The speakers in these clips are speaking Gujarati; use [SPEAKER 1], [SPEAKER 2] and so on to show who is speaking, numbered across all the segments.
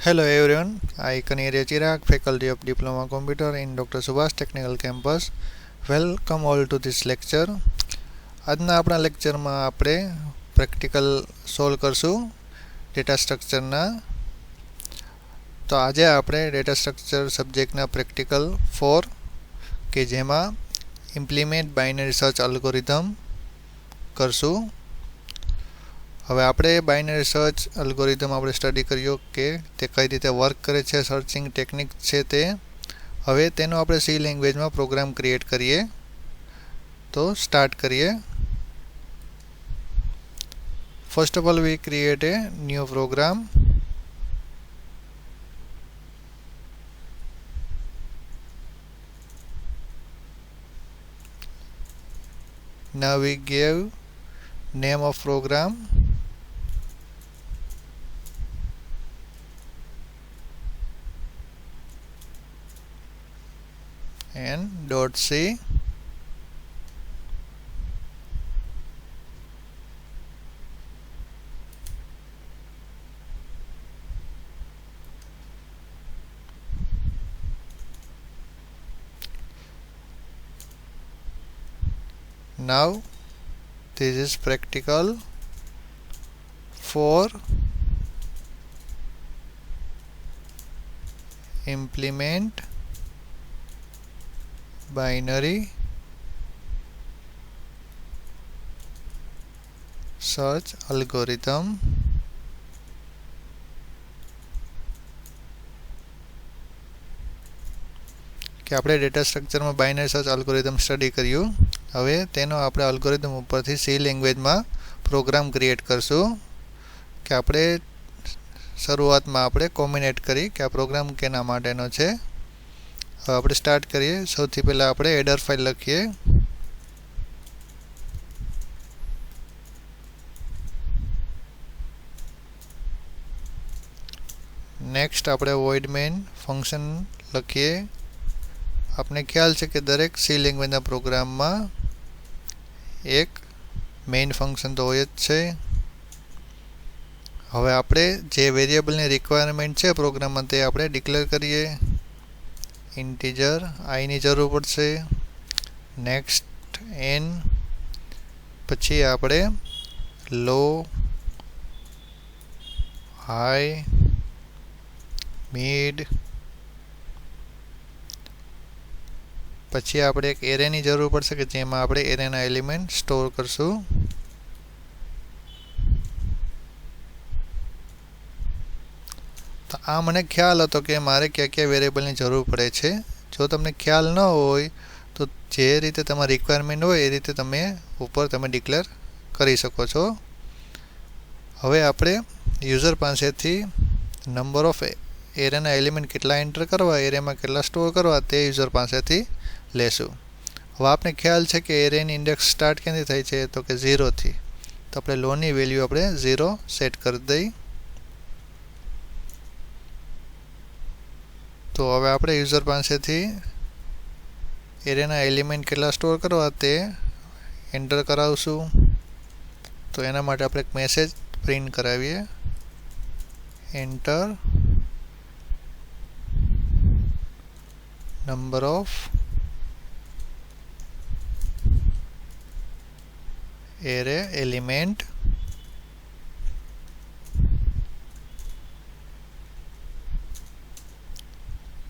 [SPEAKER 1] Hello everyone, I Kanirya Chirag, Faculty of Diploma Computer in Dr. Subhash Technical Campus. Welcome all to this lecture. આજના આપણા લેક્ચરમાં આપણે પ્રેક્ટિકલ સોલ્વ કરશું ડેટા સ્ટ્રક્ચરના. તો આજે આપણે ડેટા સ્ટ્રક્ચર સબ્જેક્ટના પ્રેક્ટિકલ 4 કે જેમાં ઇમ્પ્લિમેન્ટ બાઇનરી સર્ચ અલ્ગોરિધમ કરશું. હવે આપણે બાઇનરી સર્ચ અલ્ગોરિધમ આપણે સ્ટડી કર્યો કે તે કઈ રીતે વર્ક કરે છે, સર્ચિંગ ટેકનિક છે તે. હવે તેનો આપણે સી લેંગ્વેજમાં પ્રોગ્રામ ક્રિએટ કરીએ. તો સ્ટાર્ટ કરીએ. First of all, we create a new program. Now we give name of program and .c. Now this is practical for implement binary search algorithm. કે આપણે ડેટા સ્ટ્રક્ચરમાં બાઇનરી સર્ચ અલ્ગોરિધમ સ્ટડી કર્યું. હવે તેનો આપણે અલ્ગોરિધમ ઉપરથી સી લેંગ્વેજમાં પ્રોગ્રામ ક્રિએટ કરશું. કે આપણે શરૂઆતમાં આપણે કોમ્બિનેટ કરી કે આ પ્રોગ્રામ કેના માટેનો છે. હવે આપણે સ્ટાર્ટ કરીએ. સૌથી પહેલાં આપણે હેડર ફાઇલ લખીએ. નેક્સ્ટ આપણે વોઇડ મેઇન ફંક્શન લખીએ. આપને ખ્યાલ છે કે દરેક સી લેંગ્વેજના પ્રોગ્રામમાં એક મેઇન ફંક્શન તો હોય જ છે. હવે આપણે જે વેરિયેબલની રિક્વાયરમેન્ટ છે પ્રોગ્રામમાં તે આપણે ડિક્લેર કરીએ. ઇન્ટીજર આઈની જરૂર પડશે. Next N. પછી આપણે લો, હાઈ, મિડ. પછી આપણે એક એરેની જરૂર પડશે કે જેમાં આપણે એરેના એલિમેન્ટ સ્ટોર કરશું. તો આ મને ખ્યાલ હતો કે મારે કયા કયા વેરિયેબલની જરૂર પડે છે. જો તમને ખ્યાલ ન હોય તો જે રીતે તમારી રિક્વાયરમેન્ટ હોય એ રીતે તમે ઉપર ડિક્લેર કરી શકો છો. હવે આપણે યુઝર પાસેથી નંબર ઓફ એરેના એલિમેન્ટ કેટલા એન્ટર કરવા, એરેમાં કેટલા સ્ટોર કરવા તે યુઝર પાસેથી લેશું. હવે આપને ખ્યાલ છે કે એરેની ઇન્ડેક્સ સ્ટાર્ટ ક્યાંથી થાય છે તો કે 0 થી. તો આપણે લોની વેલ્યુ આપણે 0 સેટ કરી દઈ. તો હવે આપણે યુઝર પાસેથી એરેના એલિમેન્ટ કેટલા સ્ટોર કરવા તે એન્ટર કરાવશું. તો એના માટે આપણે એક મેસેજ પ્રિન્ટ કરાવીએ. Enter number of array element.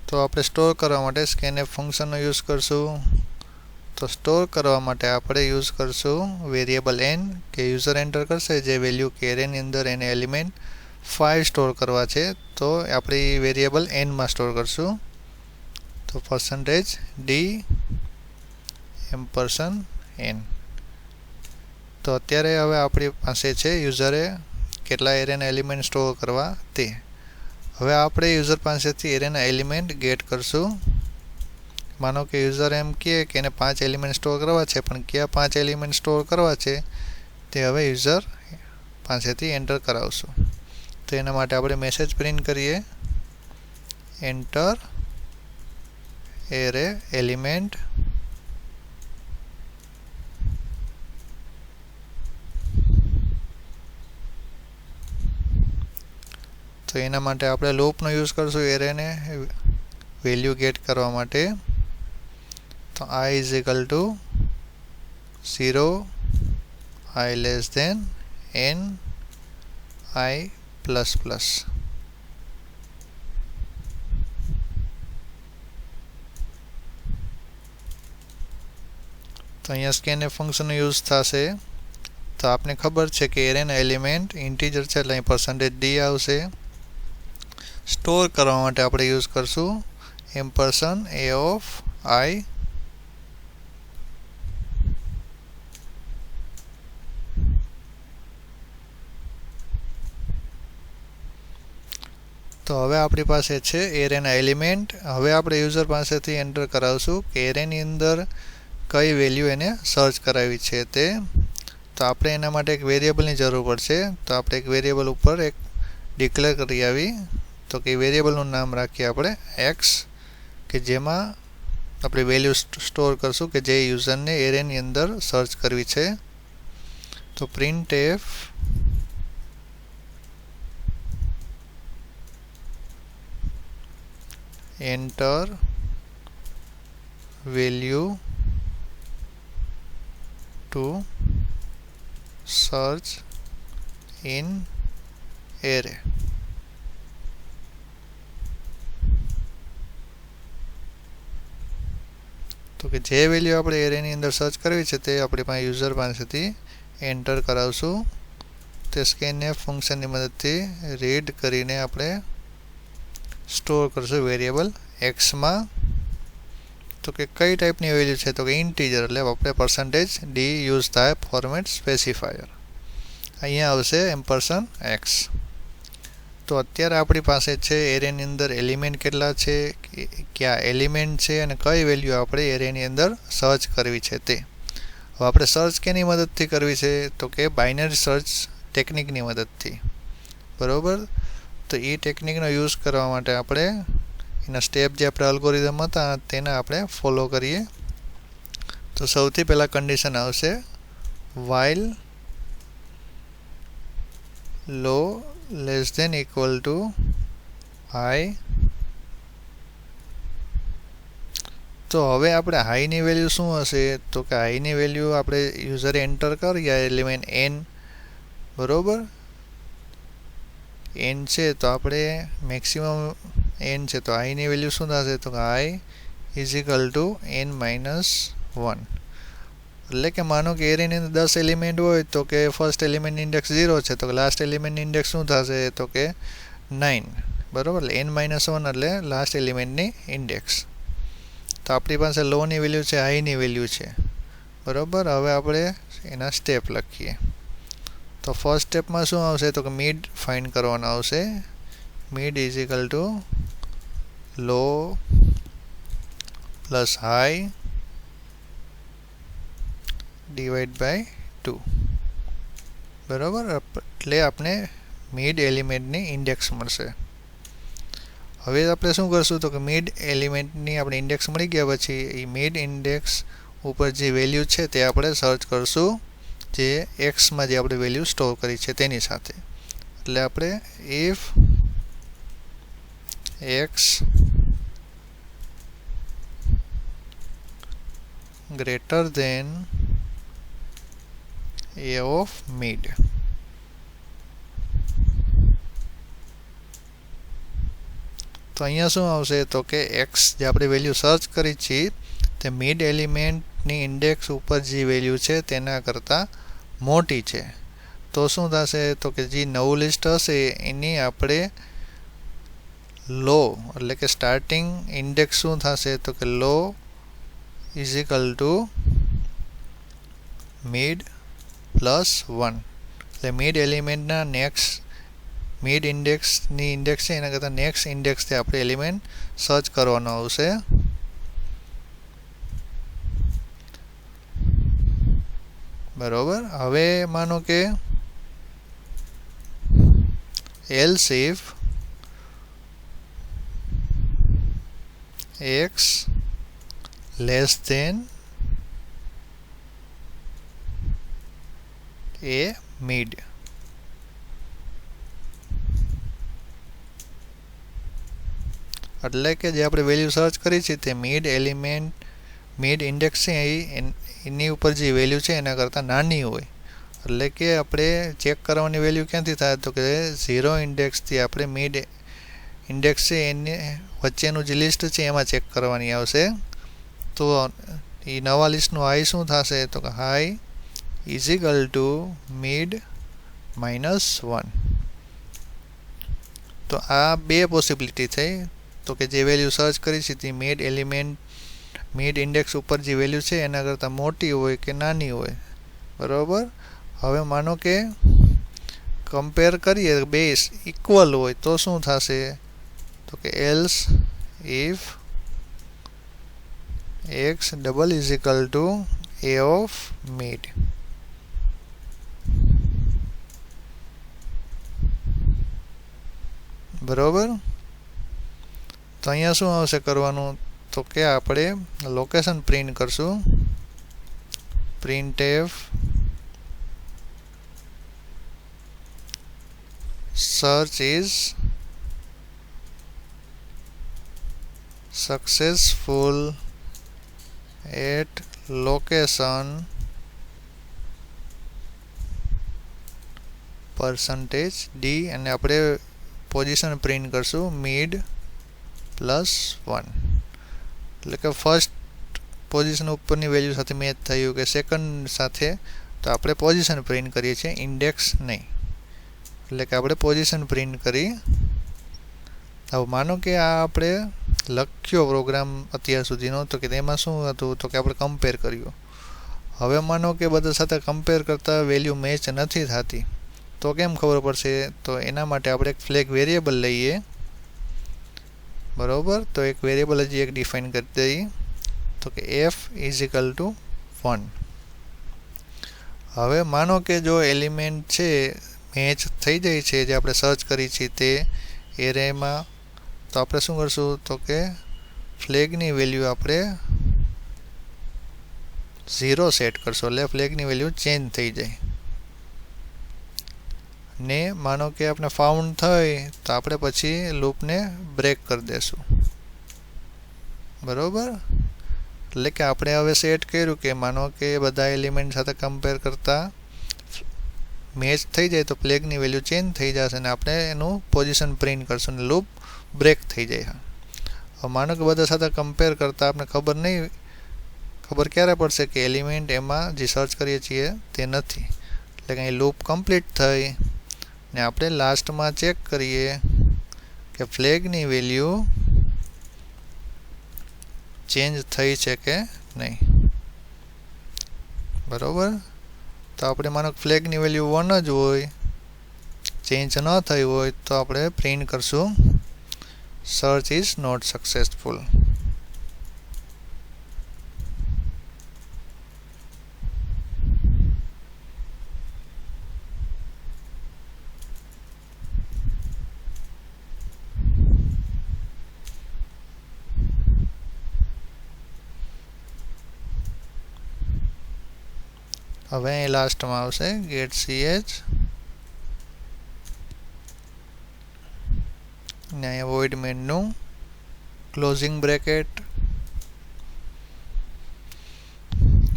[SPEAKER 1] તો આપણે સ્ટોર કરવા માટે સ્કેનએફ ફંક્શનનો યુઝ કરશું. તો સ્ટોર કરવા માટે આપણે યુઝ કરશું વેરિયેબલ એન કે યુઝર એન્ટર કરશે જે વેલ્યુ કે એરેની અંદર એને એલિમેન્ટ 5 સ્ટોર કરવા છે. તો આપણે વેરિયેબલ એનમાં સ્ટોર કરશું. તો %d %n. તો અત્યારે હવે આપણી પાસે છે યુઝરે કેટલા એરેના એલિમેન્ટ સ્ટોર કરવા તે. હવે આપણે યુઝર પાસેથી એરેના એલિમેન્ટ ગેટ કરશું. માનો કે યુઝર એમ કહે કે એને 5 એલિમેન્ટ સ્ટોર કરવા છે, પણ કયા 5 એલિમેન્ટ સ્ટોર કરવા છે તે હવે યુઝર પાસેથી એન્ટર કરાવશું. તો એના માટે આપણે મેસેજ પ્રિન્ટ કરીએ. Enter array element. તો તો એના માટે આપણે લૂપનો યુઝ કરશું એરેને વેલ્યુ ગેટ કરવા માટે. તો I is equal to 0 I less than n I plus plus. તો અહીંયા scanf ફંક્શનનો યુઝ થશે. તો આપને ખબર છે કે એરેના એલિમેન્ટ ઇન્ટીજર છે એટલે અહીં %d આવશે. સ્ટોર કરવા માટે આપણે યુઝ કરશું a of I. તો હવે આપણી પાસે છે એરેના એલિમેન્ટ. હવે આપણે યુઝર પાસેથી એન્ટર કરાવશું કે એરેની અંદર કઈ વેલ્યુ એને સર્ચ કરાવી છે તે. તો આપણે એના માટે એક વેરિયેબલની જરૂર પડશે. તો આપણે એક વેરિયેબલ ઉપર એક ડિક્લેર કરી આવી. તો કે વેરિયેબલનું નામ રાખીએ આપણે x, કે જેમાં આપણે વેલ્યુ સ્ટોર કરશું કે જે યુઝરને એરેની અંદર સર્ચ કરવી છે. તો printf enter value to search in array. તો કે જે વેલ્યુ આપણે એરેની અંદર સર્ચ કરવી છે તે આપણી પાસે યુઝર પાસેથી એન્ટર કરાવશું. તે scanf ફંક્શનની મદદથી રીડ કરીને આપણે સ્ટોર કરશું વેરિયેબલ x માં. તો કે કઈ ટાઈપની વેલ્યુ છે? તો કે ઇન્ટીજર, એટલે આપણે %d યુઝ થાય ફોર્મેટ સ્પેસિફાયર. અહીંયા આવશે $x. તો અત્યારે આપણી પાસે છે એરેની અંદર એલિમેન્ટ કેટલા છે, કયા એલિમેન્ટ છે અને કઈ વેલ્યુ આપણે એરેની અંદર સર્ચ કરવી છે તે. હવે આપણે સર્ચ કેની મદદથી કરવી છે? તો કે બાઇનરી સર્ચ ટેકનિકની મદદથી. બરોબર. તો એ ટેકનિકનો યુઝ કરવા માટે આપણે એના સ્ટેપ જે આપણે અલ્ગોરિધમ હતા તેના આપણે ફોલો કરીએ. તો સૌથી પહેલાં કન્ડિશન આવશે while low less than equal to high. તો હવે આપણે હાઈની વેલ્યુ શું હશે? તો કે હાઈની વેલ્યુ આપણે યુઝરે એન્ટર કરીએ એલિમેન્ટ n. બરોબર. n છે તો આપણે મેક્સિમમ n છે તો i ની વેલ્યુ શું થશે? તો i is equal to n-1. એટલે કે માનો કે એરેની અંદર 10 એલિમેન્ટ હોય તો કે ફર્સ્ટ એલિમેન્ટ ઇન્ડેક્સ 0 છે તો લાસ્ટ એલિમેન્ટ ઇન્ડેક્સ શું થશે? તો કે 9. બરોબર. n-1 એટલે લાસ્ટ એલિમેન્ટની ઇન્ડેક્સ. તો આપણી પાસે લો ની વેલ્યુ છે, હાઈ ની વેલ્યુ છે. બરોબર. હવે આપણે એના સ્ટેપ લખીએ. તો ફર્સ્ટ સ્ટેપમાં શું આવશે? તો કે મિડ ફાઇન્ડ કરવાનો આવશે. Mid is equal to low plus high divide by 2. બરાબર. એટલે આપણે મિડ એલિમેન્ટની ઇન્ડેક્સ મળશે. હવે આપણે શું કરશું? તો કે મિડ એલિમેન્ટની આપણે ઇન્ડેક્સ મળી ગયા પછી એ મિડ ઇન્ડેક્સ ઉપર જે વેલ્યુ છે તે આપણે સર્ચ કરશું જે x માં જે આપણે વેલ્યુ સ્ટોર કરી છે તેની સાથે. એટલે આપણે if x greater than a of mid. તો અહીંયા શું આવશે? તો કે x જે આપણે વેલ્યુ સર્ચ કરી છે તે મિડ એલિમેન્ટની ઇન્ડેક્સ ઉપર જે વેલ્યુ છે તેના કરતાં મોટી છે. તો શું થશે? તો કે જે નવું લિસ્ટ હશે એની આપણે લો એટલે કે સ્ટાર્ટિંગ ઇન્ડેક્સ શું થશે? તો કે low is equal to mid plus 1. એટલે મિડ એલિમેન્ટના નેક્સ્ટ મિડ ઇન્ડેક્સની ઇન્ડેક્સ છે એના કરતાં નેક્સ્ટ ઇન્ડેક્સથી આપણે એલિમેન્ટ સર્ચ કરવાનો આવશે. બરોબર. હવે માનો કે else if x less than a mid. એટલે કે જે આપણે વેલ્યુ સર્ચ કરી છે તે મિડ ઇન્ડેક્સ છે એની ઉપર જે વેલ્યુ છે એના કરતાં નાની હોય. એટલે કે આપણે ચેક કરવાની વેલ્યુ ક્યાંથી થાય તો કે 0 ઇન્ડેક્સથી આપણે મિડ ઇન્ડેક્સ છે એની વચ્ચેનું જે લિસ્ટ છે એમાં ચેક કરવાની આવશે. તો એ નવા લિસ્ટનું હાઈ શું થશે તો કે high is equal to mid -1. તો આ બે પોસિબિલિટી થઈ. તો કે જે વેલ્યુ સર્ચ કરી છે તે મિડ ઇન્ડેક્સ ઉપર જે વેલ્યુ છે એના કરતાં મોટી હોય કે નાની હોય. બરાબર. હવે માનો કે કમ્પેર કરીએ બે ઇક્વલ હોય તો શું થશે તો કે else if x double is equal two a of mid. બરાબર. તો અહીંયા શું આવશે કરવાનું તો કે આપણે લોકેશન પ્રિન્ટ કરશું. printf search is successful at location %d અને આપણે પોઝિશન પ્રિન્ટ કરશું મિડ +1. એટલે કે ફર્સ્ટ પોઝિશન ઉપરની વેલ્યુ સાથે મેચ થયું કે સેકન્ડ સાથે તો આપણે પોઝિશન પ્રિન્ટ કરીએ છીએ ઇન્ડેક્સ નહીં. એટલે કે આપણે પોઝિશન પ્રિન્ટ કરી. હવે માનો કે આ આપણે લખ્યો પ્રોગ્રામ અત્યાર સુધીનો તો કે તેમાં શું હતું તો કે આપણે કમ્પેર કર્યું. હવે માનો કે બધા સાથે કમ્પેર કરતાં વેલ્યુ મેચ નથી થતી તો કેમ ખબર પડશે તો એના માટે આપણે એક ફ્લેગ વેરિયેબલ લઈએ. બરાબર. તો એક વેરિયેબલ હજી એક ડિફાઇન કરી દઈએ તો કે f ઇઝ ઇક્વલ ટુ 1. હવે માનો કે જો એલિમેન્ટ છે મેચ થઈ જાય છે જે આપણે સર્ચ કરી છે તે એરેમાં તો આપણે શું કરશું તો કે ફ્લેગની વેલ્યુ આપણે 0 સેટ કરશું. એટલે ફ્લેગની વેલ્યુ ચેન્જ થઈ જાય. ને માનો કે આપણે ફાઉન્ડ થઈ તો આપણે પછી લૂપને બ્રેક કરી દેશું. બરાબર. એટલે કે આપણે હવે સેટ કર્યું કે માનો કે બધા એલિમેન્ટ સાથે કમ્પેર કરતાં મેચ થઈ જાય તો ફ્લેગની વેલ્યુ ચેન્જ થઈ જશે અને આપણે એનું પોઝિશન પ્રિન્ટ કરશું અને લૂપ બ્રેક થઈ જાય. હવે માનો કે બધા સાથે કમ્પેર કરતાં આપણે ખબર ક્યારે પડશે કે એલિમેન્ટ એમાં જે સર્ચ કરીએ છીએ તે નથી. એટલે કે અહીં લૂપ કમ્પ્લીટ થઈ ને આપણે લાસ્ટમાં ચેક કરીએ કે ફ્લેગની વેલ્યુ ચેન્જ થઈ છે કે નહીં. બરાબર. તો આપણે માનો ફ્લેગની વેલ્યુ 1 જ હોય ચેન્જ ન થઈ હોય તો આપણે પ્રિન્ટ કરશું સર્ચ ઇઝ નોટ સક્સેસફુલ. હવે અહીં લાસ્ટમાં આવશે get ch ને અહીંયા void main ક્લોઝિંગ બ્રેકેટ.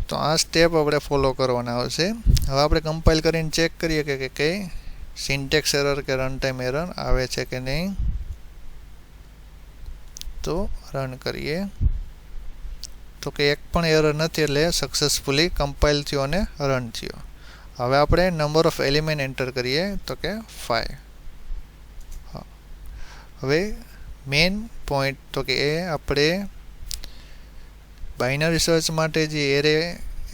[SPEAKER 1] તો આ સ્ટેપ આપણે ફોલો કરવાના આવશે. હવે આપણે કમ્પાઇલ કરીને ચેક કરીએ કે કઈ સિન્ટેક્સ એરર કે રન ટાઈમ એરર આવે છે કે નહીં. તો રન કરીએ તો કે એક પણ એરર નથી એટલે સક્સેસફુલી કમ્પાઇલ થયો અને રન થયો. હવે આપણે નંબર ઓફ એલિમેન્ટ એન્ટર કરીએ તો કે 5. હવે મેઇન પોઈન્ટ તો કે એ આપણે બાઇનરી સર્ચ માટે જે એરે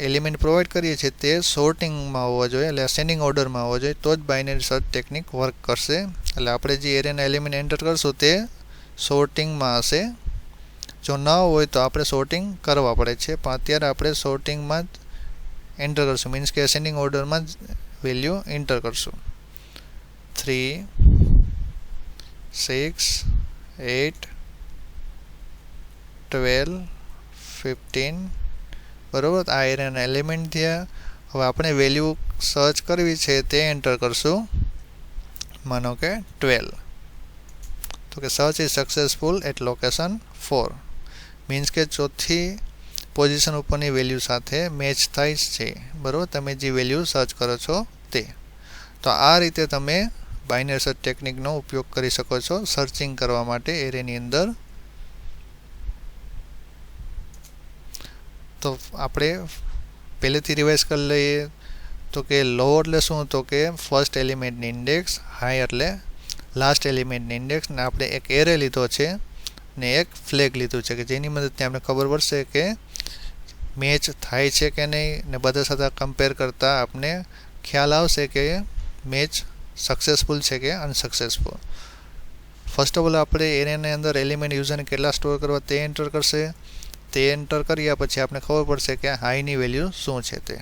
[SPEAKER 1] એલિમેન્ટ પ્રોવાઈડ કરીએ છીએ તે સોર્ટિંગમાં હોવા જોઈએ. એટલે અસેન્ડિંગ ઓર્ડરમાં હોવા જોઈએ તો જ બાઇનરી સર્ચ ટેકનિક વર્ક કરશે. એટલે આપણે જે એરેના એલિમેન્ટ એન્ટર કરશું તે સોર્ટિંગમાં હશે. જો ન હોય તો આપણે સોર્ટિંગ કરવા પડે છે પણ અત્યારે આપણે સોર્ટિંગમાં જ એન્ટર કરશું. મીન્સ કે અસેન્ડિંગ ઓર્ડરમાં જ વેલ્યુ એન્ટર કરશું. 3 6 8 12 15. બરાબર. આ એરેના એલિમેન્ટ થયા. હવે આપણે વેલ્યુ સર્ચ કરવી છે તે એન્ટર કરશું. માનો કે 12. તો તો કે search is successful at location 4 means કે ચોથી પોઝિશન ઉપરની વેલ્યુ સાથે મેચ થાય છે, બરાબર, તમે જે વેલ્યુ સર્ચ કરો છો તે. તો આ રીતે તમે બાઇનરી સર્ચ ટેકનિકનો ઉપયોગ કરી શકો છો સર્ચિંગ કરવા માટે એરેની અંદર. તો આપણે પહેલેથી રિવાઇઝ કરી લઈએ. તો કે લો એટલે શું? તો કે ફર્સ્ટ એલિમેન્ટની ઇન્ડેક્સ, હાઈ એટલે લાસ્ટ એલિમેન્ટની ઇન્ડેક્સ, ને આપણે એક એરે લીધો છે ને એક ફ્લેગ લીધું છે કે જેની મદદથી આપણે ખબર પડશે કે મેચ થાય છે કે નહીં, ને બધા સાથે કમ્પેર કરતાં આપણે ખ્યાલ આવશે કે મેચ સક્સેસફુલ છે કે અનસક્સેસફુલ. ફર્સ્ટ ઓફ ઓલ આપણે એરેની અંદર એલિમેન્ટ યુઝરને કેટલા સ્ટોર કરવા તે એન્ટર કરશે. તે એન્ટર કર્યા પછી આપણે ખબર પડશે કે હાઈની વેલ્યુ શું છે તે.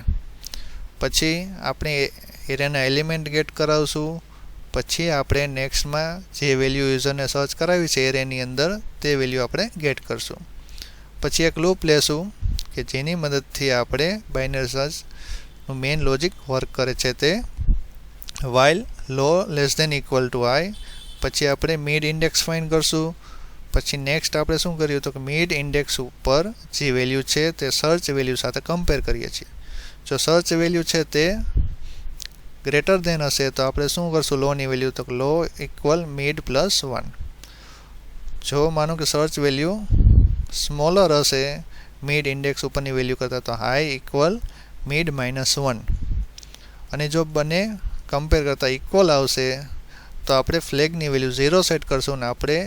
[SPEAKER 1] પછી આપણે એરેના એલિમેન્ટ ગેટ કરાવશું. પછી આપણે નેક્સ્ટમાં જે વેલ્યુ યુઝરને સર્ચ કરાવી છે એરેની અંદર તે વેલ્યુ આપણે ગેટ કરશું. પછી એક લૂપ લેશું કે જેની મદદથી આપણે બાઇનરી સર્ચનું મેઇન લોજિક વર્ક કરે છે તે while low less than equal to high. પછી આપણે મિડ ઇન્ડેક્સ ફાઇન્ડ કરશું. પછી નેક્સ્ટ આપણે શું કર્યું? તો કે મિડ ઇન્ડેક્સ ઉપર જે વેલ્યુ છે તે સર્ચ વેલ્યુ સાથે કમ્પેર કરીએ છીએ. જો સર્ચ વેલ્યુ છે તે ગ્રેટર ધેન હશે તો આપણે શું કરશું? લોની વેલ્યુ, તો લો ઇક્વલ મિડ પ્લસ 1. જો માનો કે સર્ચ વેલ્યુ સ્મોલર હશે મિડ ઇન્ડેક્સ ઉપરની વેલ્યુ કરતાં, તો હાઈ ઇક્વલ મિડ માઇનસ 1. અને જો બંને કમ્પેર કરતાં ઇક્વલ આવશે તો આપણે ફ્લેગની વેલ્યુ 0 સેટ કરશું ને આપણે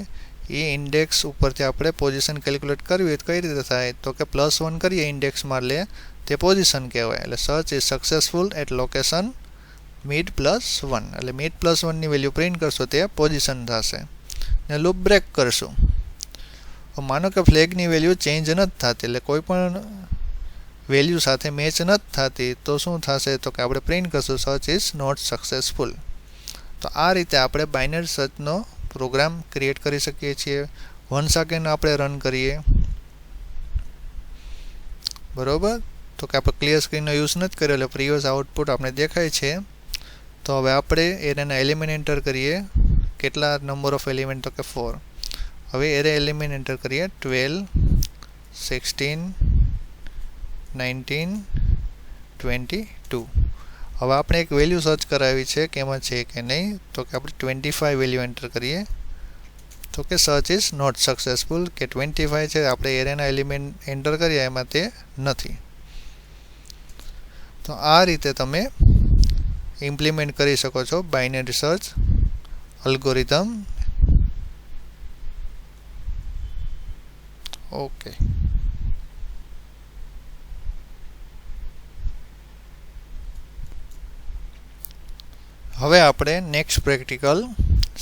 [SPEAKER 1] એ ઇન્ડેક્સ ઉપરથી આપણે પોઝિશન કેલ્ક્યુલેટ કરવી તો કઈ રીતે થાય? તો કે +1 કરીએ ઇન્ડેક્સમાં એટલે તે પોઝિશન કહેવાય. એટલે search is successful at location mid +1. એટલે મિડ +1ની વેલ્યુ પ્રિન્ટ કરશો તે પોઝિશન થશે ને લૂપ બ્રેક કરશું. માનો કે ફ્લેગની વેલ્યુ ચેન્જ નથી થતી, એટલે કોઈ પણ વેલ્યુ સાથે મેચ નથી થતી, તો શું થશે? તો કે આપણે પ્રિન્ટ કરશું સર્ચ ઇઝ નોટ સક્સેસફુલ. તો આ રીતે આપણે બાઇનરી સર્ચનો પ્રોગ્રામ ક્રિએટ કરી શકીએ છીએ. 1 સેકન્ડ આપણે રન કરીએ, બરોબર. તો કે આપણે ક્લિયર સ્ક્રીનનો યુઝ નથી કર્યો એટલે પ્રીવિયસ આઉટપુટ આપણે દેખાય છે. તો હવે આપણે એરેના એલિમેન્ટ એન્ટર કરીએ. કેટલા નંબર ઓફ એલિમેન્ટ? તો કે 4. હવે એરે એલિમેન્ટ એન્ટર કરીએ 12, 16, 19, 22. હવે આપણે એક વેલ્યુ સર્ચ કરાવી છે કે એમાં છે કે નહીં, તો કે આપણે 25 વેલ્યુ એન્ટર કરીએ. તો કે સર્ચ ઇઝ નોટ સક્સેસફુલ, કે 25 છે આપણે એરેના એલિમેન્ટ એન્ટર કર્યા એમાં તે નથી. તો આ રીતે તમે ઇમ્પ્લિમેન્ટ કરી શકો છો બાઇનરી સર્ચ અલ્ગોરિધમ. ઓકે. હવે આપણે next practical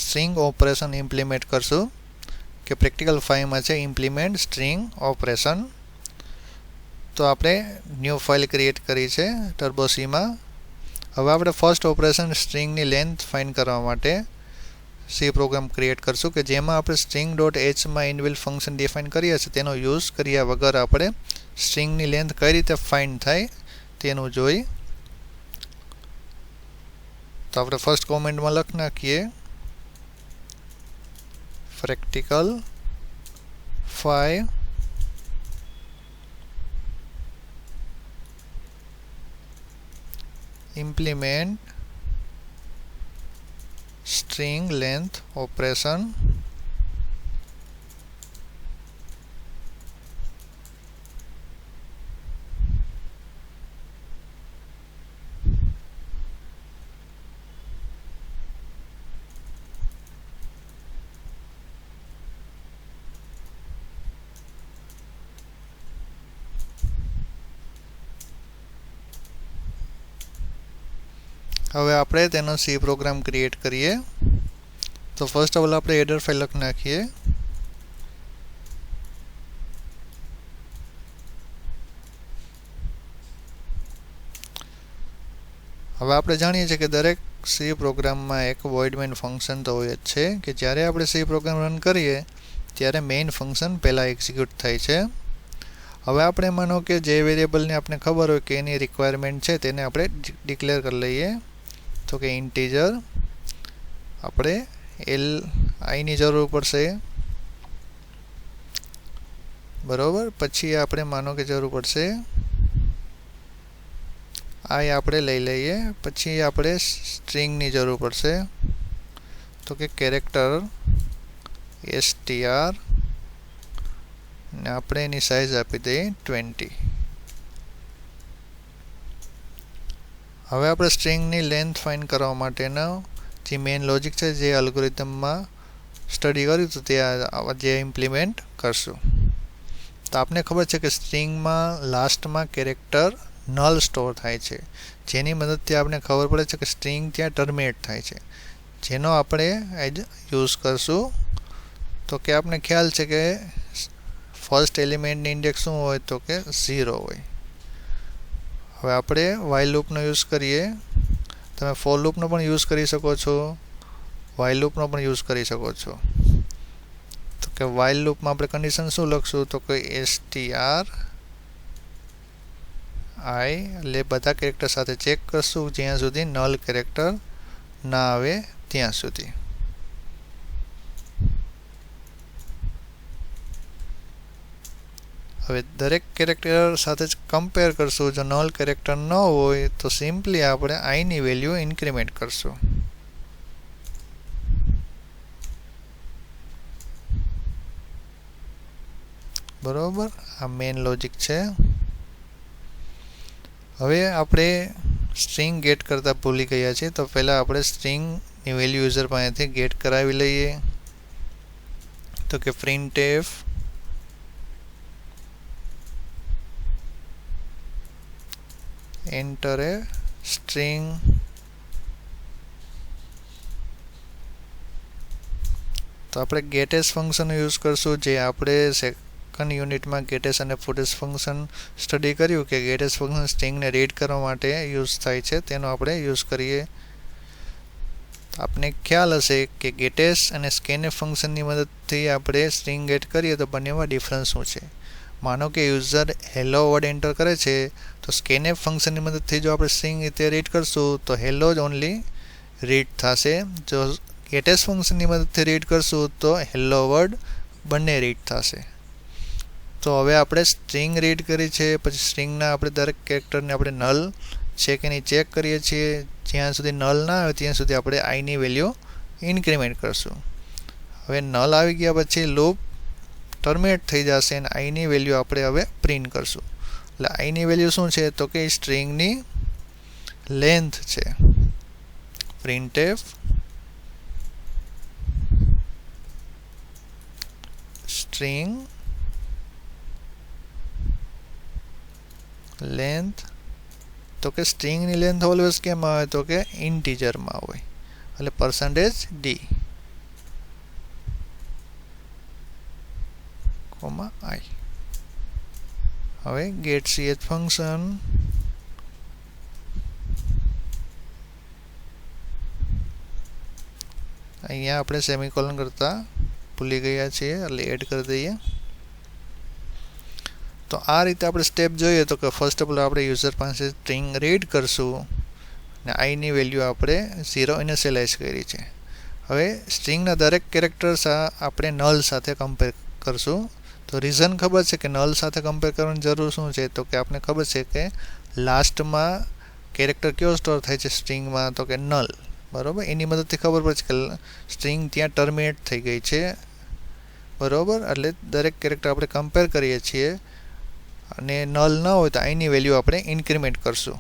[SPEAKER 1] string operation implement કરશું કે પ્રેક્ટિકલ 5માં છે ઇમ્પ્લિમેન્ટ સ્ટ્રિંગ ઓપરેશન. તો આપણે ન્યૂ ફાઇલ ક્રિએટ કરી છે ટર્બોસીમાં. હવે આપણે ફર્સ્ટ ઓપરેશન સ્ટ્રિંગની લેન્થ ફાઇન્ડ કરવા માટે સી પ્રોગ્રામ ક્રિએટ કરશું કે જેમાં આપણે string.h માં ઇનબિલ્ટ ફંક્શન ડિફાઇન કરીએ છીએ તેનો યુઝ કર્યા વગર આપણે સ્ટ્રિંગની લેન્થ કઈ રીતે ફાઇન્ડ થાય તેનું જોઈ. તો આપણે ફર્સ્ટ કોમેન્ટમાં લખી નાખીએ practical 5 implement string length operation હવે આપણે તેનો સી પ્રોગ્રામ ક્રિએટ કરીએ. તો ફર્સ્ટ ઓફ ઓલ આપણે હેડર ફાઇલ લખી નાખીએ. હવે આપણે જાણીએ છીએ કે દરેક સી પ્રોગ્રામમાં એક વોઇડ મેઇન ફંક્શન તો હોય જ છે કે જ્યારે આપણે સી પ્રોગ્રામ રન કરીએ ત્યારે મેઇન ફંક્શન પહેલાં એક્ઝિક્યુટ થાય છે. હવે આપણે માનો કે જે વેરિયેબલને આપણે ખબર હોય કે એની રિક્વાયરમેન્ટ છે તેને આપણે ડિક્લેર કરી લઈએ. તો કે ઇન્ટીજર આપણે li ની જરૂર પડશે, બરોબર. પછી આપણે માનો કે જરૂર પડશે i આપણે લઈ લઈએ. પછી આપણે સ્ટ્રિંગ ની જરૂર પડશે, તો કે કેરેક્ટર str ને આપણે એની સાઈઝ આપી દઈએ 20. હવે આપણે સ્ટ્રિંગની લેન્થ ફાઇન્ડ કરવા માટેનો જે મેઇન લોજિક છે, જે અલ્ગોરિધમમાં સ્ટડી કર્યું હતું તે જે ઇમ્પ્લિમેન્ટ કરશું. તો આપને ખબર છે કે સ્ટ્રિંગમાં લાસ્ટમાં કેરેક્ટર નલ સ્ટોર થાય છે, જેની મદદથી આપણે ખબર પડે છે કે સ્ટ્રિંગ ત્યાં ટર્મિનેટ થાય છે, જેનો આપણે યુઝ કરશું. તો કે આપણે ખ્યાલ છે કે ફર્સ્ટ એલિમેન્ટની ઇન્ડેક્સ શું હોય, તો કે 0 હોય. હવે આપણે while લૂપનો યુઝ કરીએ. તમે ફોર લૂપનો પણ યુઝ કરી શકો છો, while લૂપનો પણ યુઝ કરી શકો છો. તો કે while લૂપમાં આપણે કન્ડિશન શું લખશું, તો કે str i એટલે બધા કેરેક્ટર સાથે ચેક કરશું જ્યાં સુધી નલ કેરેક્ટર ના આવે ત્યાં સુધી. હવે દરેક કેરેક્ટર સાથે જ કમ્પેર કરશું. જો નલ કેરેક્ટર ન હોય તો સિમ્પલી આપણે i ની વેલ્યુ ઇન્ક્રીમેન્ટ કરશું. બરોબર, આ મેઇન લોજિક છે. હવે આપણે સ્ટ્રિંગ ગેટ કરતા ભૂલી ગયા છીએ, તો પહેલા આપણે સ્ટ્રિંગની વેલ્યુ યુઝર પાસેથી ગેટ કરાવી લઈએ. તો કે printf enter a string તો આપણે getS ફંક્શન યુઝ કરશું, જે આપણે સેકન્ડ યુનિટમાં getS અને putS ફંક્શન સ્ટડી કર્યું કે getS ફંક્શન સ્ટ્રિંગને રીડ કરવા માટે યુઝ થાય છે, તેનો આપણે યુઝ કરીએ. આપને ખ્યાલ હશે કે getS અને scanf ફંક્શનની મદદથી આપણે સ્ટ્રિંગ ગેટ કરીએ તો બંનેમાં ડિફરન્સ શું છે. માનો કે યુઝર હેલો વર્ડ એન્ટર કરે છે, તો scanf ફંક્શનની મદદથી જો આપણે સ્ટ્રિંગ રીતે રીડ કરશું તો હેલો જ ઓનલી રીડ થશે. જો getS ફંક્શનની મદદથી રીડ કરશું તો હેલો વર્ડ બંને રીડ થશે. તો હવે આપણે સ્ટ્રિંગ રીડ કરી છે, પછી સ્ટ્રિંગના આપણે દરેક કેરેક્ટરને આપણે નલ છે કે નહીં ચેક કરીએ છીએ. જ્યાં સુધી નલ ના આવે ત્યાં સુધી આપણે i ની વેલ્યુ ઇન્ક્રીમેન્ટ કરશું. હવે નલ આવી ગયા પછી લૂપ ટર્મિનેટ થઈ જશે અને i ની વેલ્યુ આપણે હવે પ્રિન્ટ કરશું. એટલે i ની વેલ્યુ શું છે, તો કે સ્ટ્રિંગની લેન્થ છે. printf string length, તો કે સ્ટ્રિંગની લેન્થ ઓલવેઝ કેમાં હોય, તો કે ઇન્ટીજરમાં હોય, એટલે %d, i. હવે getch ફંક્શન અહીંયા આપણે સેમિકોલન કરતા ભૂલી ગયા છીએ, એટલે એડ કરી દઈએ. તો આ રીતે આપણે સ્ટેપ જોઈએ તો કે ફર્સ્ટ ઓફ ઓલ આપણે યુઝર પાસે સ્ટ્રિંગ રીડ કરશું અને i ની વેલ્યુ આપણે 0 ઇનિશિયલાઇઝ કરી છે. હવે સ્ટ્રિંગના દરેક કેરેક્ટર્સ આપણે નલ સાથે કમ્પેર કરશું. તો રીઝન ખબર છે કે નલ સાથે કમ્પેર કરવાની જરૂર શું છે, તો કે આપણે ખબર છે કે લાસ્ટમાં કેરેક્ટર કયો સ્ટોર થાય છે સ્ટ્રિંગમાં, તો કે નલ. બરોબર, એની મદદથી ખબર પડે છે કે સ્ટ્રિંગ ત્યાં ટર્મિનેટ થઈ ગઈ છે. બરોબર, એટલે દરેક કેરેક્ટર આપણે કમ્પેર કરીએ છીએ અને નલ ન હોય તો i ની વેલ્યુ આપણે ઇન્ક્રીમેન્ટ કરશું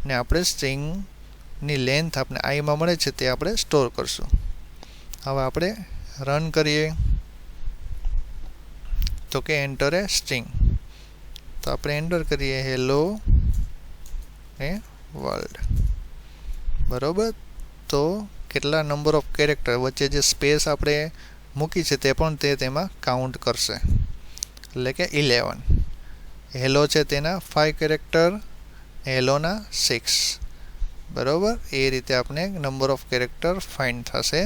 [SPEAKER 1] અને આપણે સ્ટ્રિંગની લેન્થ આપણે i માં મળે છે તે આપણે સ્ટોર કરશું. હવે આપણે રન કરીએ તો કે એન્ટર એ સ્ટ્રિંગ. તો આપણે એન્ટર કરીએ હેલો એ વર્લ્ડ. બરોબર, તો કેટલા નંબર ઓફ કેરેક્ટર વચ્ચે જે સ્પેસ આપણે મૂકી છે તે પણ તેમાં કાઉન્ટ કરશે, એટલે કે 11. હેલો છે તેના 5 કેરેક્ટર, હેલોના 6. બરોબર, એ રીતે આપણે નંબર ઓફ કેરેક્ટર ફાઇન્ડ થશે.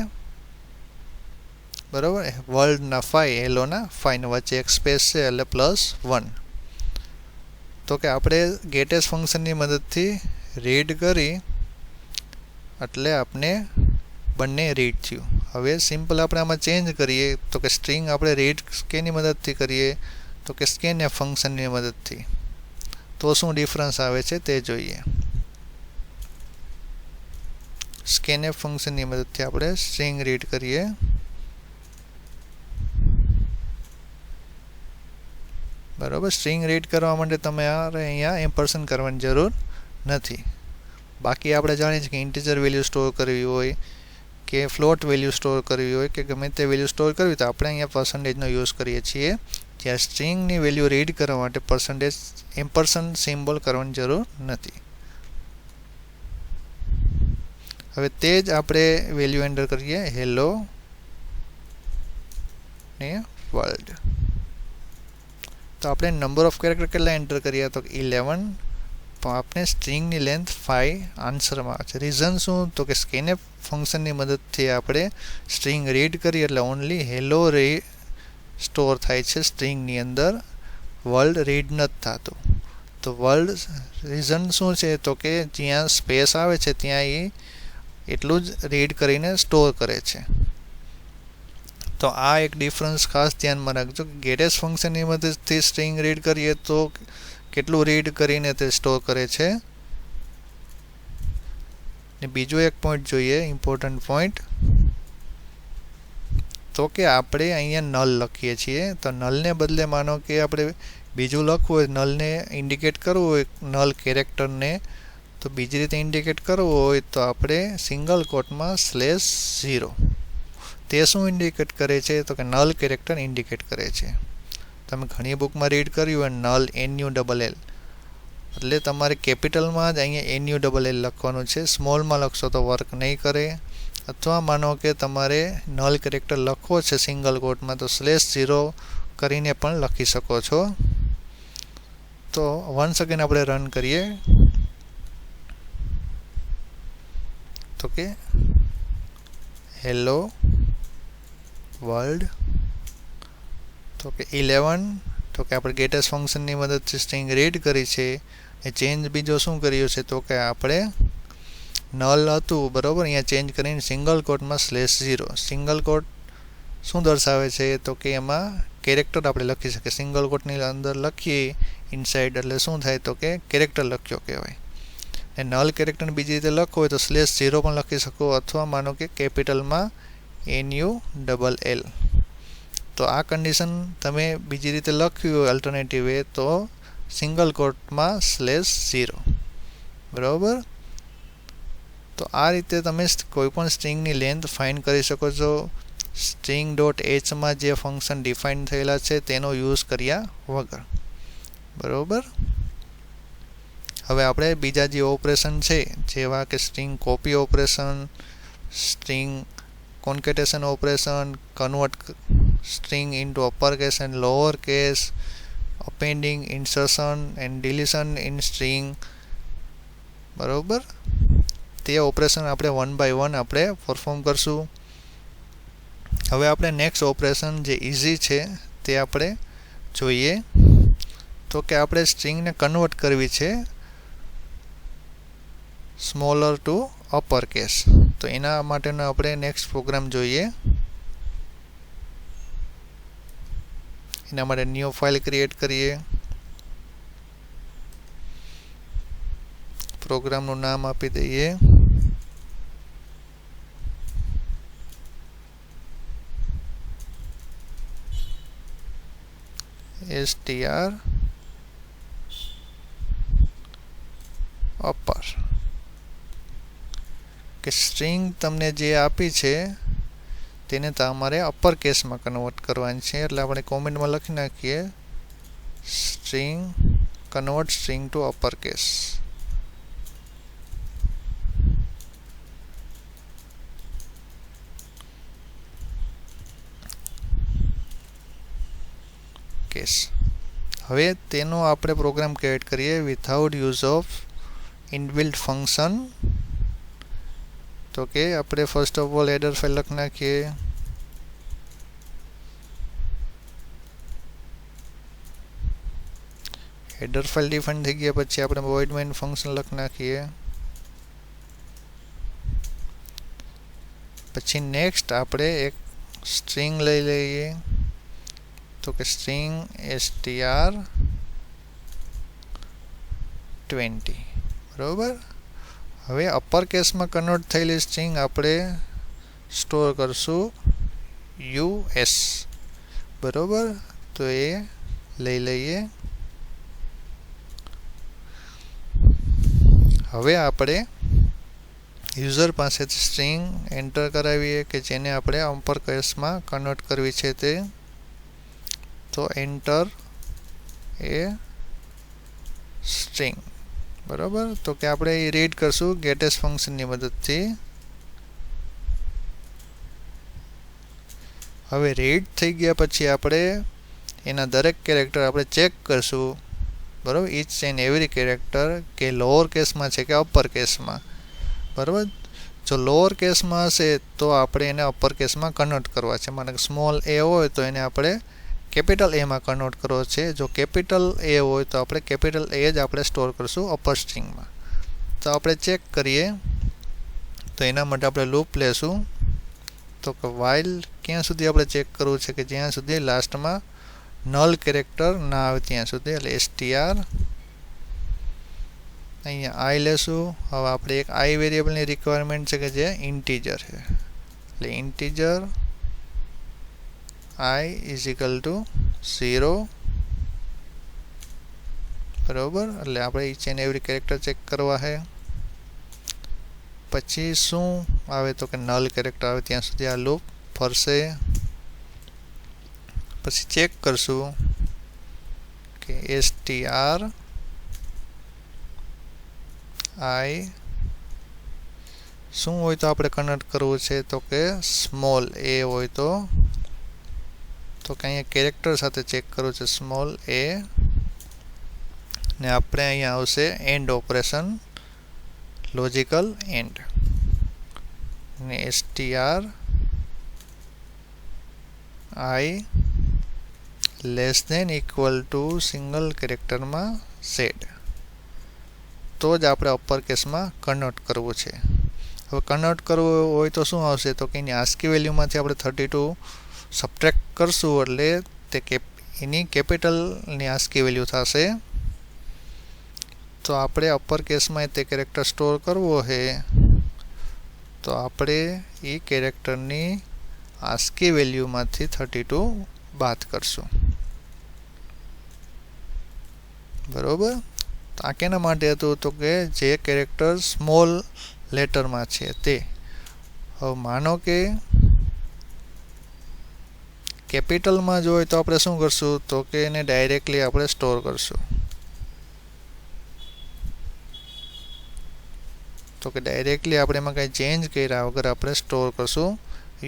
[SPEAKER 1] બરોબર, વર્લ્ડના 5, હેલોના 5 વચ્ચે એક સ્પેસ છે એટલે +1. તો કે આપણે getS ફંક્શનની મદદથી રીડ કરી એટલે આપણે બંને રીડ થયું. હવે સિમ્પલ આપણે આમાં ચેન્જ કરીએ તો કે સ્ટ્રિંગ આપણે રીડ કેની મદદથી કરીએ તો કે scanf ફંક્શનની મદદથી. તો શું ડિફરન્સ આવે છે તે જોઈએ. scanf ફંક્શનની મદદથી આપણે સ્ટ્રિંગ રીડ કરીએ. બરાબર, સ્ટ્રિંગ રીડ કરવા માટે તમારે અહીંયા એમ્પરસેન્ડ કરવાની જરૂર નથી. બાકી આપણે જાણીએ છીએ કે ઇન્ટીજર વેલ્યુ સ્ટોર કરવી હોય કે ફ્લોટ વેલ્યુ સ્ટોર કરવી હોય કે ગમે તે વેલ્યુ સ્ટોર કરવી તો આપણે અહીંયા પર્સન્ટેજનો યુઝ કરીએ છીએ. જ્યાં સ્ટ્રિંગની વેલ્યુ રીડ કરવા માટે પર્સન્ટેજ એમ્પરસેન્ડ સિમ્બોલ કરવાની જરૂર નથી. હવે તે જ આપણે વેલ્યુ એન્ટર કરીએ હેલો ને વર્લ્ડ. તો આપણે નંબર ઓફ કેરેક્ટર કેટલા એન્ટર કર્યા તો 11. તો આપણે સ્ટ્રિંગની લેન્થ 5 આન્સરમાં આવે છે. રીઝન શું તો કે scanf ફંક્શનની મદદથી આપણે સ્ટ્રિંગ રીડ કરીએ એટલે ઓનલી હેલો સ્ટોર થાય છે સ્ટ્રિંગની અંદર, વર્લ્ડ રીડ નથી થતું. તો વર્લ્ડ રીઝન શું છે તો કે જ્યાં સ્પેસ આવે છે ત્યાં એ એટલું જ રીડ કરીને સ્ટોર કરે છે. તો આ એક ડિફરન્સ ખાસ ધ્યાનમાં રાખજો કે getS ફંક્શનની મદદથી સ્ટ્રિંગ રીડ કરીએ તો કેટલું રીડ કરીને તે સ્ટોર કરે છે. ને બીજો એક પોઈન્ટ જોઈએ, ઇમ્પોર્ટન્ટ પોઈન્ટ, તો કે આપણે અહીંયા નલ લખીએ છીએ. તો નલને બદલે માનો કે આપણે બીજું લખવું હોય, નલને ઇન્ડિકેટ કરવું હોય નલ કેરેક્ટરને, તો બીજી રીતે ઇન્ડિકેટ કરવું હોય તો આપણે સિંગલ કોટમાં /0. તે શું ઇન્ડિકેટ કરે છે તો કે નલ કેરેક્ટર ઇન્ડિકેટ કરે છે. તમે ઘણી બુકમાં રીડ કર્યું હોય નલ NULL, એટલે તમારે કેપિટલમાં જ અહીંયા NULL લખવાનું છે. સ્મોલમાં લખશો તો વર્ક નહીં કરે. અથવા માનો કે તમારે નલ કેરેક્ટર લખવો છે સિંગલ કોટમાં તો /0 કરીને પણ લખી શકો છો. તો વન્સ અગેન આપણે રન કરીએ તો કે હેલો વર્લ્ડ. તો કે 11. તો કે આપણે getS ફંક્શનની મદદથી સ્ટ્રિંગ રીડ કરી છે. એ ચેન્જ બીજો શું કર્યું છે તો કે આપણે નલ હતું બરાબર, અહીંયા ચેન્જ કરીને સિંગલ કોટમાં /0. સિંગલ કોટ શું દર્શાવે છે તો કે એમાં કેરેક્ટર આપણે લખી શકીએ. સિંગલ કોટની અંદર લખીએ ઇનસાઇડ એટલે શું થાય તો કે કેરેક્ટર લખ્યો કહેવાય. એ નલ કેરેક્ટરને બીજી રીતે લખવો હોય તો /0 પણ લખી શકો, અથવા માનો કે કેપિટલમાં NULL. તો આ કન્ડિશન તમે બીજી રીતે લખ્યું હોય અલ્ટરનેટિવ વે તો સિંગલ કોટમાં /0. બરાબર. તો આ રીતે તમે કોઈપણ સ્ટ્રિંગની લેન્થ ફાઇન્ડ કરી શકો છો string.h માં જે ફંક્શન ડિફાઇન થયેલા છે તેનો યુઝ કર્યા વગર. બરાબર. હવે આપણે બીજા જે ઓપરેશન છે જેવા કે string copy operation, string concatenation operation, convert string into upper case and lower case, appending, insertion and deletion in string. બરાબર. તે ઓપરેશન આપણે 1 by 1 આપણે પરફોર્મ કરશું. હવે આપણે નેક્સ્ટ ઓપરેશન જે ઇઝી છે તે આપણે જોઈએ. તો કે આપણે સ્ટ્રિંગને કન્વર્ટ કરવી છે સ્મોલર ટુ અપર કેસ. તો એના માટેનો આપણે નેક્સ્ટ પ્રોગ્રામ જોઈએ. એના માટે ન્યૂ ફાઇલ ક્રિએટ કરીએ. પ્રોગ્રામનું નામ આપી દઈએ str upper. કે સ્ટ્રિંગ તમને જે આપી છે તેને તમારે અપર કેસમાં કન્વર્ટ કરવાની છે. એટલે આપણે કોમેન્ટમાં લખી નાખીએ string convert string to upper case. હવે તેનો આપણે પ્રોગ્રામ ક્રિએટ કરીએ without use of inbuilt function. તો કે આપણે first of all header file લખી નાખીએ. હેડર ફાઇલ ડિફાઇન થઈ ગયા પછી આપણે void main ફંક્શન લખી નાખીએ. પછી નેક્સ્ટ આપણે એક સ્ટ્રિંગ લઈ લઈએ, તો કે સ્ટ્રિંગ str20, બરાબર. હવે અપર કેસમાં કન્વર્ટ થયેલી સ્ટ્રિંગ આપણે સ્ટોર કરશું US, બરાબર. તો એ લઈ લઈએ. હવે આપણે યુઝર પાસેથી સ્ટ્રિંગ એન્ટર કરાવીએ કે જેને આપણે અપર કેસમાં કન્વર્ટ કરવી છે તે. તો એન્ટર એ સ્ટ્રિંગ, બરાબર. તો કે આપણે એ રીડ કરશું getAs ફંક્શનની મદદથી. હવે રીડ થઈ ગયા પછી આપણે એના દરેક કેરેક્ટર આપણે ચેક કરશું, બરાબર. ઈચ એન્ડ એવરી કેરેક્ટર કે લોઅર કેસમાં છે કે અપર કેસમાં, બરાબર. જો લોઅર કેસમાં હશે તો આપણે એને અપર કેસમાં કન્વર્ટ કરવા છે. માનો કે સ્મોલ a હોય તો એને આપણે કેપિટલ a માં કન્વર્ટ કરવો છે. જો કેપિટલ a હોય તો આપણે કેપિટલ a જ આપણે સ્ટોર કરશું અપર સ્ટ્રિંગમાં. તો આપણે ચેક કરીએ, તો એના માટે આપણે લૂપ લેશું. તો કે while ક્યાં સુધી આપણે ચેક કરવું છે કે જ્યાં સુધી લાસ્ટમાં નલ કેરેક્ટર ના આવે ત્યાં સુધી, એટલે str અહીંયા i લેશું. હવે આપણે એક i વેરિયેબલની રિક્વાયરમેન્ટ છે કે જે ઇન્ટીજર છે, એટલે integer i is equal to 0, બરાબર. એટલે આપણે each and every character check કરવા છે. પછી શું આવે તો કે નલ કેરેક્ટર આવે ત્યાં સુધી આ લૂપ ફરશે. પછી ચેક કરશું કે str i શું હોય તો આપણે કન્વર્ટ કરવું છે, તો કે સ્મોલ a હોય તો કે અહીંયા કેરેક્ટર સાથે ચેક કરવું છે સ્મોલ a, ને આપણે અહીંયા આવશે એન્ડ ઓપરેશન, લોજિકલ એન્ડ, ને str i less than equal to single કેરેક્ટરમાં સેડ, તો જ આપણે અપર કેસમાં કન્વર્ટ કરવું છે. હવે કન્વર્ટ કરવું હોય તો શું આવશે તો કે એની આસ્કી વેલ્યુમાંથી આપણે 32 સબટ્રેક્ટ કરશું, એટલે તે એની કેપિટલની આસ્કી વેલ્યુ થશે. તો આપણે અપર કેસમાં તે કેરેક્ટર સ્ટોર કરવો છે, તો આપણે એ કેરેક્ટરની આસ્કી વેલ્યુમાંથી 32 બાદ કરશું, બરોબર. આ કેના માટે હતું તો કે જે કેરેક્ટર સ્મોલ લેટરમાં છે તે. હવે માનો કે કેપિટલમાં જો હોય તો આપણે શું કરશું તો કે એને ડાયરેક્ટલી આપણે સ્ટોર કરશું. તો કે ડાયરેક્ટલી આપણે એમાં કંઈ ચેન્જ કર્યા વગર આપણે સ્ટોર કરશું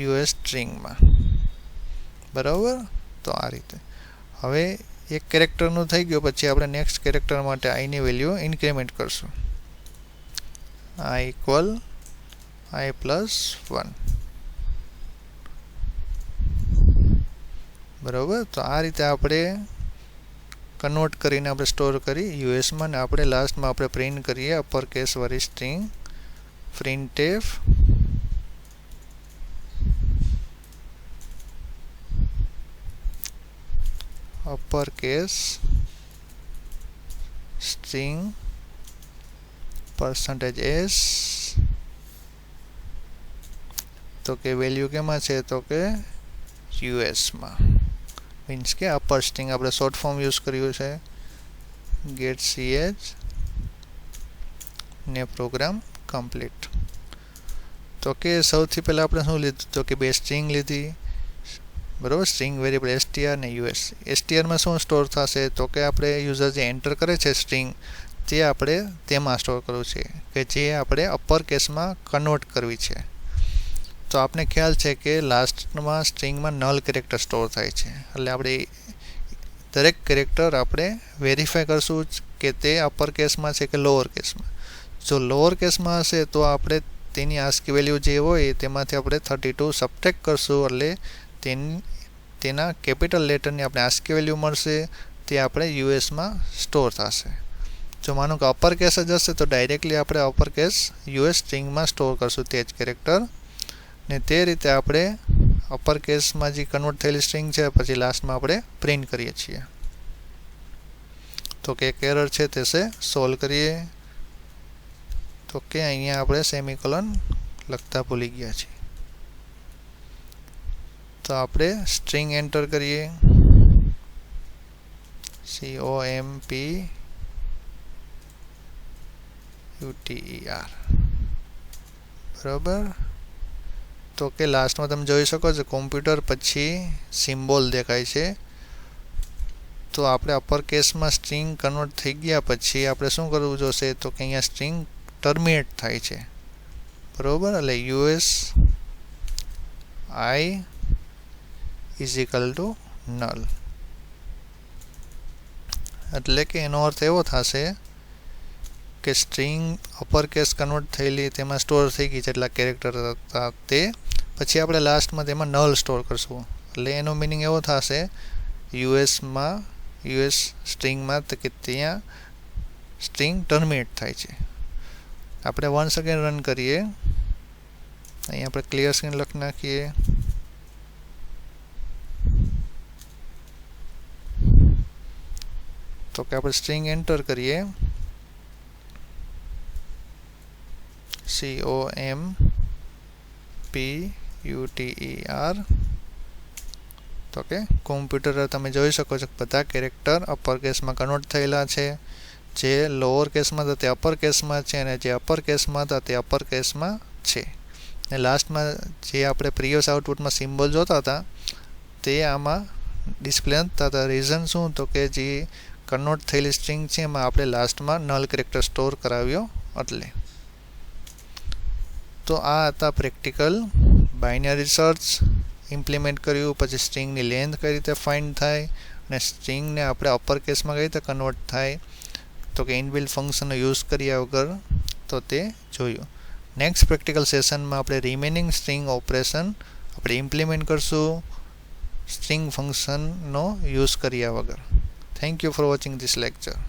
[SPEAKER 1] US સ્ટ્રિંગમાં, બરાબર. તો આ રીતે હવે એક કેરેક્ટરનું થઈ ગયું. પછી આપણે નેક્સ્ટ કેરેક્ટર માટે i ની વેલ્યુ ઇન્ક્રીમેન્ટ કરશું, i ઇક્વલ i પ્લસ 1, બરાબર. તો આ રીતે આપણે કન્વર્ટ કરીને આપણે સ્ટોર કરી યુએસમાં, ને આપણે લાસ્ટમાં આપણે પ્રિન્ટ કરીએ અપર કેસ વાળી string printf upper case string %s, તો કે વેલ્યુ કેમાં છે તો કે યુએસમાં, મીન્સ કે અપર સ્ટ્રિંગ આપણે શોર્ટ ફોર્મ યુઝ કર્યું છે get ch ને પ્રોગ્રામ કમ્પ્લીટ. તો કે સૌથી પહેલાં આપણે શું લીધું તો કે બે સ્ટ્રિંગ લીધી, બરાબર. સ્ટ્રિંગ વેરિયેબલ str ને US. str માં શું સ્ટોર થશે તો કે આપણે યુઝર જે એન્ટર કરે છે સ્ટ્રિંગ તે આપણે તેમાં સ્ટોર કરવું છે કે જે આપણે અપર કેસમાં કન્વર્ટ કરવી છે. તો આપણે ખ્યાલ છે કે લાસ્ટમાં સ્ટ્રિંગમાં નલ કેરેક્ટર સ્ટોર થાય છે, એટલે આપણે દરેક કેરેક્ટર આપણે વેરીફાઈ કરશું કે તે અપર કેસમાં છે કે લોઅર કેસમાં. જો લોઅર કેસમાં હશે તો આપણે તેની આસ્કી વેલ્યુ જે હોય તેમાંથી આપણે 32 સબટ્રેક્ટ કરશું, એટલે તેના કેપિટલ લેટરની આપણે આસ્કી વેલ્યુ મળશે, તે આપણે યુએસમાં સ્ટોર થશે. જો માનો કે અપર કેસ જ હશે તો ડાયરેક્ટલી આપણે અપર કેસ US સ્ટ્રિંગમાં સ્ટોર કરશું તે જ કેરેક્ટર, ને તે રીતે આપણે અપર કેસમાં જે કન્વર્ટ થયેલી સ્ટ્રિંગ છે પછી લાસ્ટમાં આપણે પ્રિન્ટ કરીએ છીએ. તો કે એક એરર છે તે સોલ્વ કરીએ. તો કે અહીંયા આપણે સેમિકોલન લખતા ભૂલી ગયા છીએ. તો આપણે સ્ટ્રિંગ એન્ટર કરીએ COMPUTER બરાબર. તો કે લાસ્ટમાં તમે જોઈ શકો છો કોમ્પ્યુટર પછી સિમ્બોલ દેખાય છે. તો આપણે અપર કેસમાં સ્ટ્રિંગ કન્વર્ટ થઈ ગયા પછી આપણે શું કરવું જોશે તો કે અહીંયા સ્ટ્રિંગ ટર્મિનેટ થાય છે બરાબર. એટલે USI = null. એટલે કે એનો અર્થ એવો થશે કે સ્ટ્રિંગ અપર કેસ કન્વર્ટ થયેલી તેમાં સ્ટોર થઈ ગઈ જેટલા કેરેક્ટર હતા તે પછી આપણે લાસ્ટમાં તેમાં નલ સ્ટોર કરશું. એટલે એનો મિનિંગ એવો થશે US સ્ટ્રિંગમાં તો કે ત્યાં સ્ટ્રિંગ ટર્મિનેટ થાય છે. આપણે વન્સ અગેન રન કરીએ. અહીં આપણે ક્લિયર સ્ક્રીન લખી નાખીએ. તો કે આપણે સ્ટ્રિંગ એન્ટર કરીએ COMPUTER. તો કે કોમ્પ્યુટર તમે જોઈ શકો છો બધા કેરેક્ટર અપર કેસમાં કન્વર્ટ થયેલા છે. જે લોઅર કેસમાં હતા તે અપર કેસમાં છે અને જે અપર કેસમાં હતા તે અપર કેસમાં છે. અને લાસ્ટમાં જે આપણે પ્રીવિયસ આઉટપુટમાં સિમ્બોલ જોતા હતા તે આમાં ડિસ્પ્લે થતા હતા. રીઝન શું તો કે જે કન્વર્ટ થયેલી સ્ટ્રિંગ છે એમાં આપણે લાસ્ટમાં નલ કેરેક્ટર સ્ટોર કરાવ્યો એટલે. તો આ હતા પ્રેક્ટિકલ બાઇનરી સર્ચ ઇમ્પ્લિમેન્ટ કર્યું. પછી સ્ટ્રિંગની લેન્થ કઈ રીતે ફાઇન્ડ થાય અને સ્ટ્રિંગને આપણે અપર કેસમાં કઈ રીતે કન્વર્ટ થાય તો કે ઇનબિલ્ટ ફંક્શનનો યુઝ કર્યા વગર તો તે જોયું. નેક્સ્ટ પ્રેક્ટિકલ સેશનમાં આપણે રિમેનિંગ સ્ટ્રિંગ ઓપરેશન આપણે ઇમ્પ્લિમેન્ટ કરશું સ્ટ્રિંગ ફંક્શનનો યુઝ કર્યા વગર. Thank you for watching this lecture.